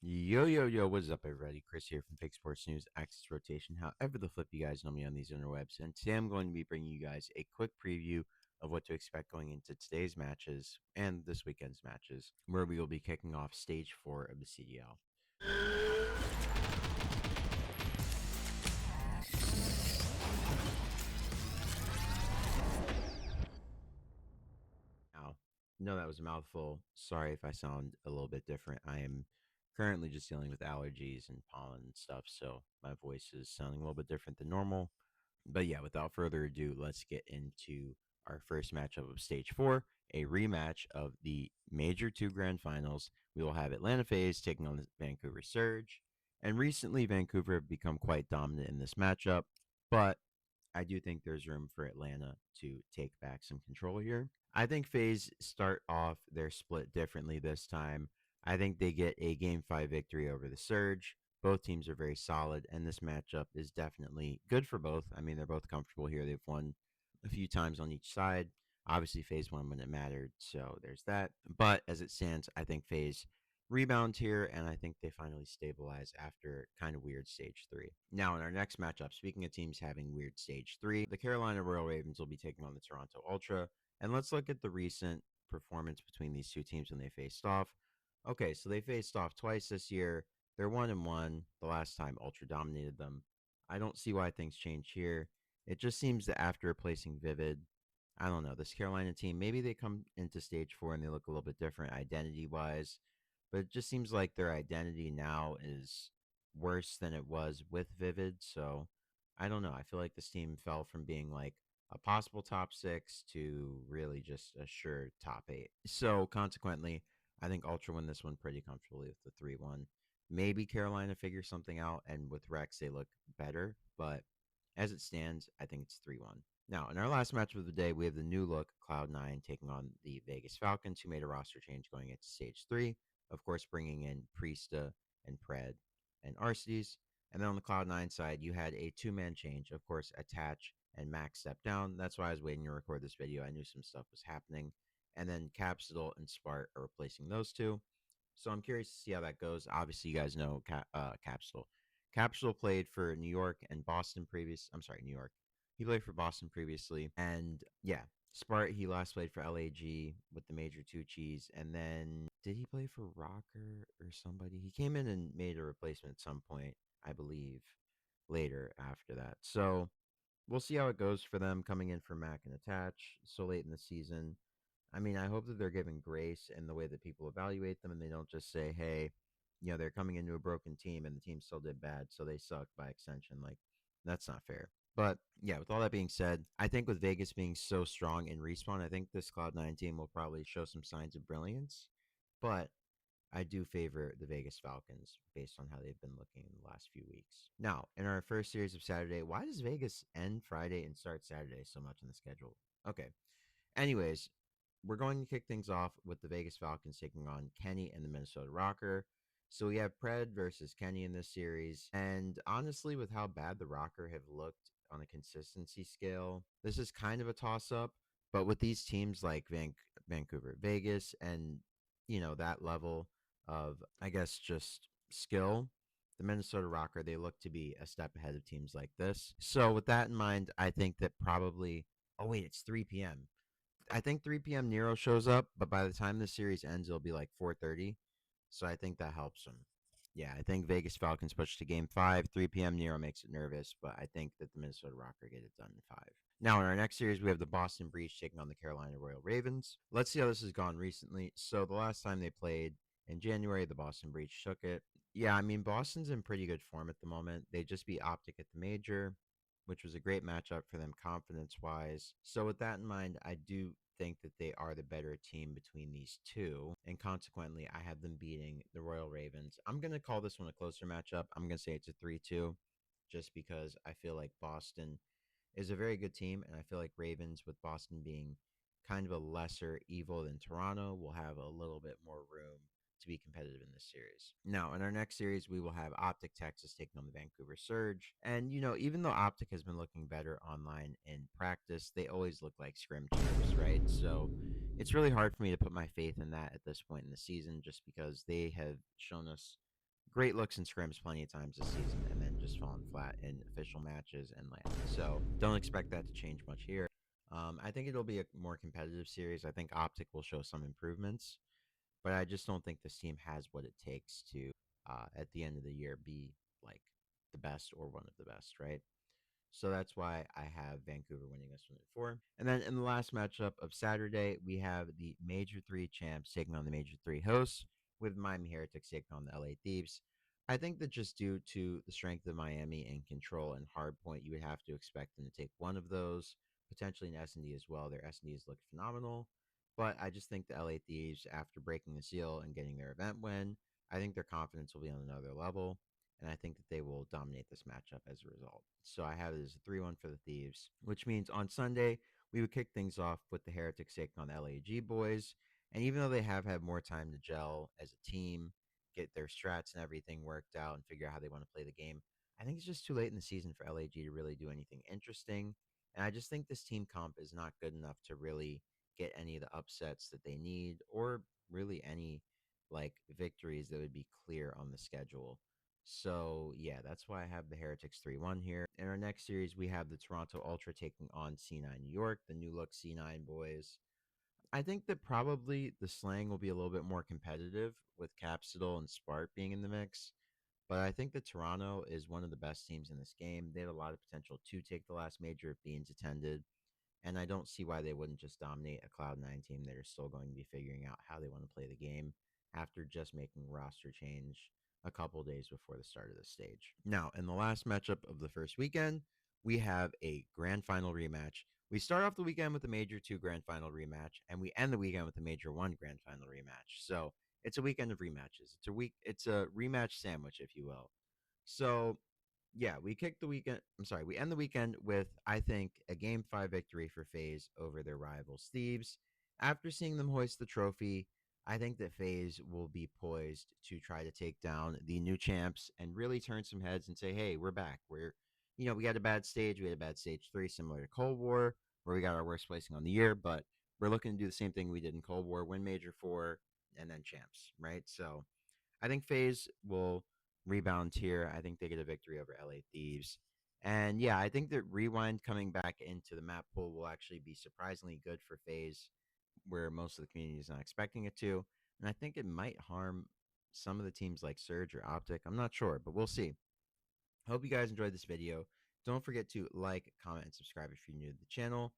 Yo, yo, yo, what is up, everybody? Chris here from Esports News, Access Rotation, however the flip you guys know me on these interwebs. And today I'm going to be bringing you guys a quick preview of what to expect going into today's matches and this weekend's matches, where we will be kicking off Stage 4 of the CDL. Now, no, that was a mouthful. Sorry if I sound a little bit different. I am currently just dealing with allergies and pollen and stuff, so my voice is sounding a little bit different than normal. But yeah, without further ado, let's get into our first matchup of Stage 4, a rematch of the Major 2 Grand Finals. We will have Atlanta Faze taking on the Vancouver Surge. And recently, Vancouver have become quite dominant in this matchup, but I do think there's room for Atlanta to take back some control here. I think Faze start off their split differently this time. I think they get a Game 5 victory over the Surge. Both teams are very solid, and this matchup is definitely good for both. I mean, they're both comfortable here. They've won a few times on each side. Obviously, Faze won when it mattered, so there's that. But as it stands, I think Faze rebound here, and I think they finally stabilize after kind of weird stage 3. Now, in our next matchup, speaking of teams having weird stage 3, the Carolina Royal Ravens will be taking on the Toronto Ultra. And let's look at the recent performance between these two teams when they faced off. Okay, so they faced off twice this year. They're 1-1. The last time Ultra dominated them. I don't see why things change here. It just seems that after replacing Vivid, I don't know, this Carolina team, maybe they come into stage 4 and they look a little bit different identity wise, but it just seems like their identity now is worse than it was with Vivid. So I don't know. I feel like this team fell from being like a possible top 6 to really just a sure top 8. So consequently, I think Ultra win this one pretty comfortably with the 3-1. Maybe Carolina figures something out, and with Rex, they look better. But as it stands, I think it's 3-1. Now, in our last match of the day, we have the new look Cloud9 taking on the Vegas Falcons, who made a roster change going into stage 3. Of course, bringing in Priesta and Pred and Arcedes. And then on the Cloud9 side, you had a two-man change. Of course, Attach and Max stepped down. That's why I was waiting to record this video. I knew some stuff was happening. And then Capsule and Spart are replacing those two. So I'm curious to see how that goes. Obviously, you guys know Capsule. Capsule played for New York and Boston previous. I'm sorry, New York. He played for Boston previously, and yeah, Spart. He last played for LAG with the Major Two Cheese, and then did he play for Rokkr or somebody? He came in and made a replacement at some point, I believe, later after that. So we'll see how it goes for them coming in for Mac and Attach so late in the season. I mean, I hope that they're given grace in the way that people evaluate them and they don't just say, hey, they're coming into a broken team and the team still did bad, so they suck by extension. Like, that's not fair. But yeah, with all that being said, I think with Vegas being so strong in respawn, I think this Cloud9 team will probably show some signs of brilliance. But I do favor the Vegas Falcons based on how they've been looking in the last few weeks. Now, in our first series of Saturday, why does Vegas end Friday and start Saturday so much on the schedule? Okay. Anyways, we're going to kick things off with the Vegas Falcons taking on Kenny and the Minnesota Rokkr. So we have Pred versus Kenny in this series. And honestly, with how bad the Rokkr have looked on a consistency scale, this is kind of a toss up. But with these teams like Vancouver, Vegas, and, that level of, I guess, just skill, the Minnesota Rokkr, they look to be a step ahead of teams like this. So with that in mind, I think that probably, oh, wait, it's 3 p.m. I think 3 p.m. Nero shows up, but by the time the series ends, it'll be like 4:30. So I think that helps him. Yeah, I think Vegas Falcons push to game 5. 3 p.m. Nero makes it nervous, but I think that the Minnesota Rokkr get it done in 5. Now, in our next series, we have the Boston Breach taking on the Carolina Royal Ravens. Let's see how this has gone recently. So the last time they played in January, the Boston Breach took it. Yeah, I mean, Boston's in pretty good form at the moment. They just beat Optic at the major, which was a great matchup for them confidence wise. So, with that in mind, I do think that they are the better team between these two. And consequently, I have them beating the Royal Ravens. I'm going to call this one a closer matchup. I'm going to say it's a 3-2 just because I feel like Boston is a very good team. And I feel like Ravens, with Boston being kind of a lesser evil than Toronto, will have a little bit more room to be competitive in this series. Now, in our next series, we will have Optic Texas taking on the Vancouver Surge. And, even though Optic has been looking better online in practice, they always look like scrim teams, right? So it's really hard for me to put my faith in that at this point in the season just because they have shown us great looks in scrims plenty of times this season and then just fallen flat in official matches and LAN. So don't expect that to change much here. I think it'll be a more competitive series. I think Optic will show some improvements, but I just don't think this team has what it takes to, at the end of the year, be like the best or one of the best, right? So that's why I have Vancouver winning this one at 4. And then in the last matchup of Saturday, we have the Major 3 champs taking on the Major 3 hosts, with Miami Heretics taking on the LA Thieves. I think that just due to the strength of Miami in control and hardpoint, you would have to expect them to take one of those, potentially an S&D as well. Their S&Ds look phenomenal. But I just think the LA Thieves, after breaking the seal and getting their event win, I think their confidence will be on another level, and I think that they will dominate this matchup as a result. So I have it as a 3-1 for the Thieves, which means on Sunday, we would kick things off with the Heretics taking on the LAG boys. And even though they have had more time to gel as a team, get their strats and everything worked out, and figure out how they want to play the game, I think it's just too late in the season for LAG to really do anything interesting. And I just think this team comp is not good enough to really get any of the upsets that they need, or really any like victories that would be clear on the schedule. So yeah, that's why I have the Heretics 3-1 here. In our next series, we have the Toronto Ultra taking on C9 New York, the new look C9 boys. I think that probably the slang will be a little bit more competitive with Capsidal and Spark being in the mix. But I think that Toronto is one of the best teams in this game. They had a lot of potential to take the last major if Beans attended. And I don't see why they wouldn't just dominate a Cloud9 team that are still going to be figuring out how they want to play the game after just making roster change a couple days before the start of the stage. Now, in the last matchup of the first weekend, we have a grand final rematch. We start off the weekend with the Major 2 grand final rematch, and we end the weekend with the Major 1 grand final rematch. So it's a weekend of rematches. It's a rematch sandwich, if you will. So yeah, we kick the weekend. I'm sorry, we end the weekend with, I think, a game 5 victory for Faze over their rivals, Thieves. After seeing them hoist the trophy, I think that Faze will be poised to try to take down the new champs and really turn some heads and say, hey, we're back. We had a bad stage. We had a bad stage 3, similar to Cold War, where we got our worst placing on the year, but we're looking to do the same thing we did in Cold War, win Major 4, and then champs, right? So I think Faze will rebound here. I think they get a victory over LA Thieves. And yeah, I think that Rewind coming back into the map pool will actually be surprisingly good for Faze, where most of the community is not expecting it to. And I think it might harm some of the teams like Surge or Optic. I'm not sure, but we'll see. Hope you guys enjoyed this video. Don't forget to like, comment, and subscribe if you're new to the channel.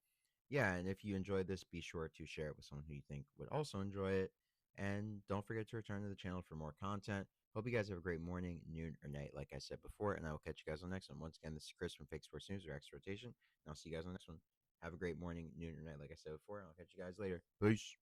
Yeah, and if you enjoyed this, be sure to share it with someone who you think would also enjoy it. And don't forget to return to the channel for more content. Hope you guys have a great morning, noon, or night, like I said before, and I will catch you guys on the next one. Once again, this is Chris from Fake Sports News or X Rotation, and I'll see you guys on the next one. Have a great morning, noon, or night, like I said before, and I'll catch you guys later. Peace.